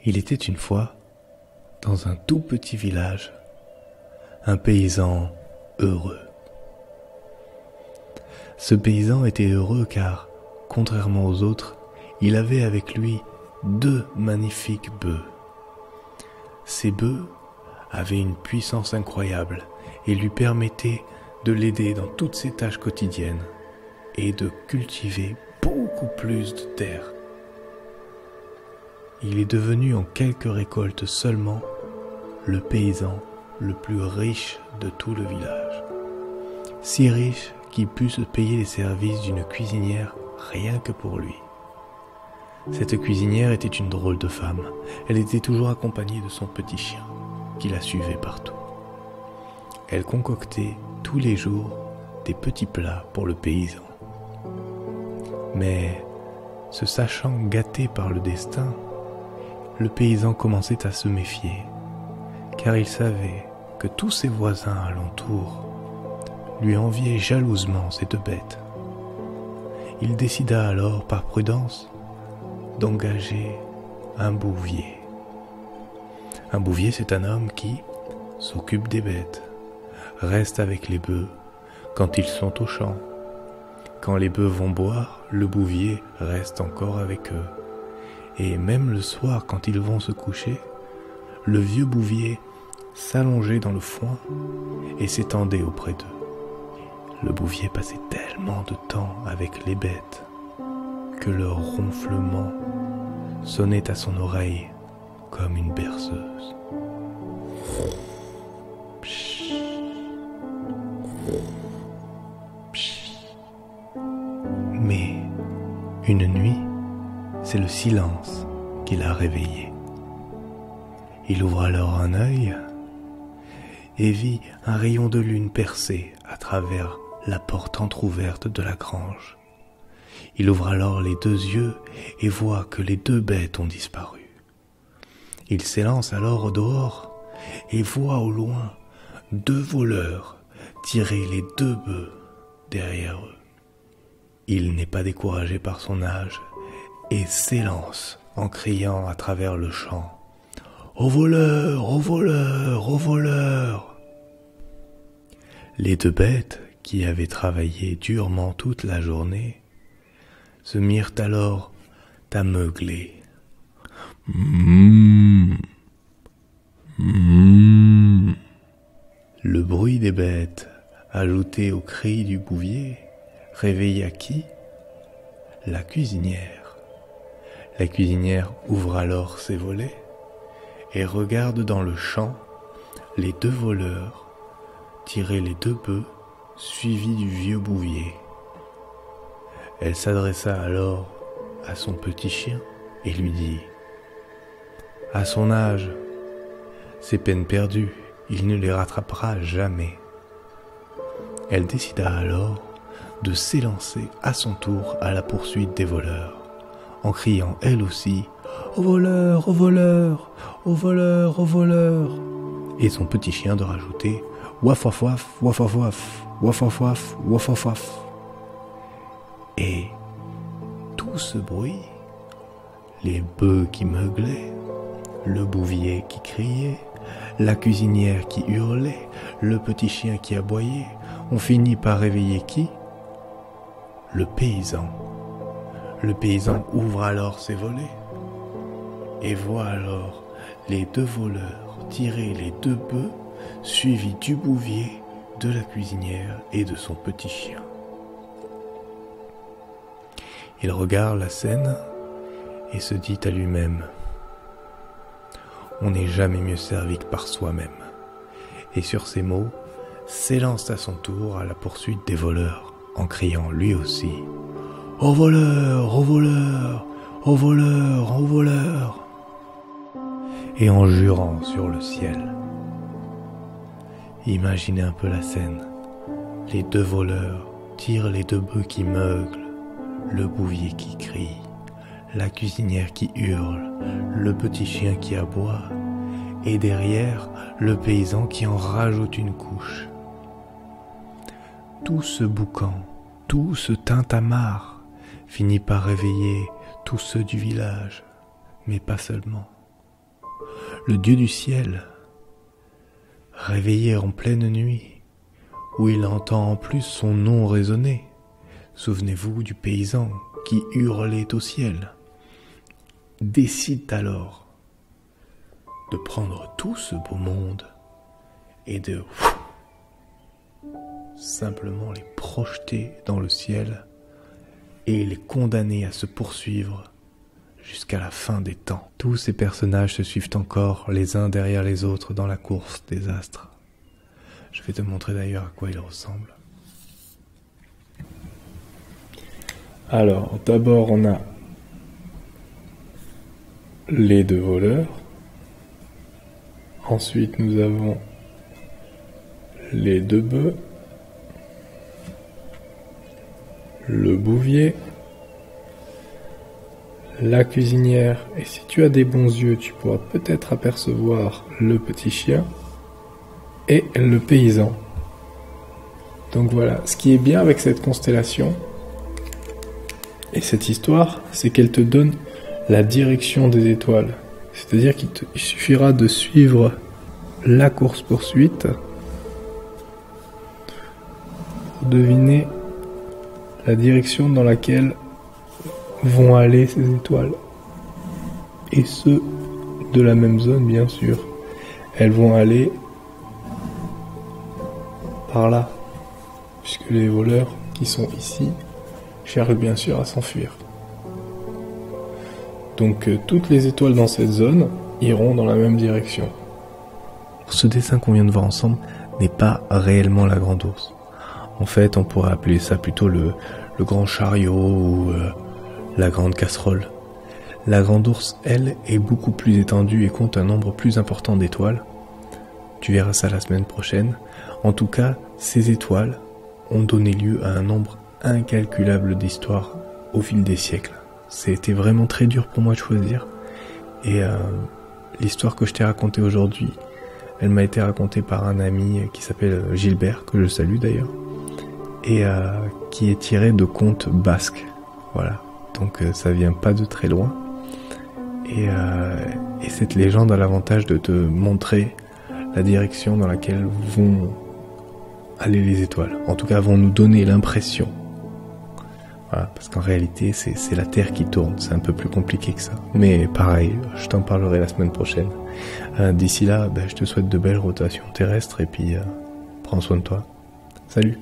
Il était une fois, dans un tout petit village, un paysan heureux. Ce paysan était heureux car, contrairement aux autres, il avait avec lui 2 magnifiques bœufs. Ces bœufs avaient une puissance incroyable et lui permettaient de l'aider dans toutes ses tâches quotidiennes et de cultiver beaucoup plus de terre. Il est devenu en quelques récoltes seulement le paysan le plus riche de tout le village. Si riche qu'il put se payer les services d'une cuisinière rien que pour lui. Cette cuisinière était une drôle de femme. Elle était toujours accompagnée de son petit chien, qui la suivait partout. Elle concoctait tous les jours des petits plats pour le paysan. Mais, se sachant gâté par le destin, le paysan commençait à se méfier, car il savait que tous ses voisins alentour lui enviaient jalousement ces 2 bêtes. Il décida alors, par prudence, d'engager un bouvier. Un bouvier, c'est un homme qui s'occupe des bêtes, reste avec les bœufs quand ils sont au champ. Quand les bœufs vont boire, le bouvier reste encore avec eux. Et même le soir, quand ils vont se coucher, le vieux bouvier s'allongeait dans le foin et s'étendait auprès d'eux. Le bouvier passait tellement de temps avec les bêtes que leur ronflement sonnait à son oreille comme une berceuse. Psh, psh. Mais une nuit, c'est le silence qui l'a réveillé. Il ouvra alors un œil et vit un rayon de lune percer à travers la porte entr'ouverte de la grange. Il ouvre alors les 2 yeux et voit que les 2 bêtes ont disparu. Il s'élance alors au dehors et voit au loin 2 voleurs tirer les 2 bœufs derrière eux. Il n'est pas découragé par son âge et s'élance en criant à travers le champ « Aux voleurs, aux voleurs, aux voleurs !» Les 2 bêtes, qui avaient travaillé durement toute la journée, se mirent alors à meugler. Le bruit des bêtes, ajouté au cri du bouvier, réveilla qui? La cuisinière. La cuisinière ouvre alors ses volets et regarde dans le champ les 2 voleurs tirer les 2 bœufs suivis du vieux bouvier. Elle s'adressa alors à son petit chien et lui dit « À son âge, c'est peine perdue, il ne les rattrapera jamais. » Elle décida alors de s'élancer à son tour à la poursuite des voleurs, en criant elle aussi « Aux voleurs, aux voleurs, aux voleurs, aux voleurs !» et son petit chien de rajouter « Waf waf waf, waf waf waf, waf waf waf, waf waf waf !» Et tout ce bruit, les bœufs qui meuglaient, le bouvier qui criait, la cuisinière qui hurlait, le petit chien qui aboyait, ont fini par réveiller qui? Le paysan. Le paysan ouvre alors ses volets et voit alors les 2 voleurs tirer les 2 bœufs suivis du bouvier, de la cuisinière et de son petit chien. Il regarde la scène et se dit à lui-même « On n'est jamais mieux servi que par soi-même » et sur ces mots, s'élance à son tour à la poursuite des voleurs en criant lui aussi « Aux voleurs, aux voleurs, aux voleurs, aux voleurs !» et en jurant sur le ciel. Imaginez un peu la scène. Les 2 voleurs tirent les 2 bœufs qui meuglent, le bouvier qui crie, la cuisinière qui hurle, le petit chien qui aboie, et derrière, le paysan qui en rajoute une couche. Tout ce boucan, tout ce tintamarre finit par réveiller tous ceux du village, mais pas seulement. le dieu du ciel, réveillé en pleine nuit, où il entend en plus son nom résonner. Souvenez-vous du paysan qui hurlait au ciel. Décide alors de prendre tout ce beau monde et de simplement les projeter dans le ciel et les condamner à se poursuivre jusqu'à la fin des temps. Tous ces personnages se suivent encore les uns derrière les autres dans la course des astres. Je vais te montrer d'ailleurs à quoi ils ressemblent. Alors, d'abord on a les deux voleurs. Ensuite nous avons les deux bœufs, le bouvier, la cuisinière, et si tu as des bons yeux, tu pourras peut-être apercevoir le petit chien, et le paysan. Donc voilà, ce qui est bien avec cette constellation, et cette histoire, c'est qu'elle te donne la direction des étoiles. C'est-à-dire qu'il suffira de suivre la course-poursuite pour deviner la direction dans laquelle vont aller ces étoiles. Et ce, de la même zone, bien sûr. Elles vont aller par là, puisque les voleurs qui sont ici cherchent bien sûr à s'enfuir. Donc toutes les étoiles dans cette zone iront dans la même direction. Ce dessin qu'on vient de voir ensemble n'est pas réellement la grande ours. En fait, on pourrait appeler ça plutôt le grand chariot ou la grande casserole. La grande ours, elle, est beaucoup plus étendue et compte un nombre plus important d'étoiles. Tu verras ça la semaine prochaine. En tout cas, ces étoiles ont donné lieu à un nombre incalculable d'histoires au fil des siècles. C'était vraiment très dur pour moi de choisir. Et l'histoire que je t'ai racontée aujourd'hui, elle m'a été racontée par un ami qui s'appelle Gilbert, que je salue d'ailleurs, et qui est tirée de contes basques. Voilà, donc ça vient pas de très loin. Et cette légende a l'avantage de te montrer la direction dans laquelle vont aller les étoiles. En tout cas, vont nous donner l'impression. Voilà, parce qu'en réalité, c'est la Terre qui tourne. C'est un peu plus compliqué que ça. Mais pareil, je t'en parlerai la semaine prochaine. D'ici là, je te souhaite de belles rotations terrestres et puis prends soin de toi. Salut!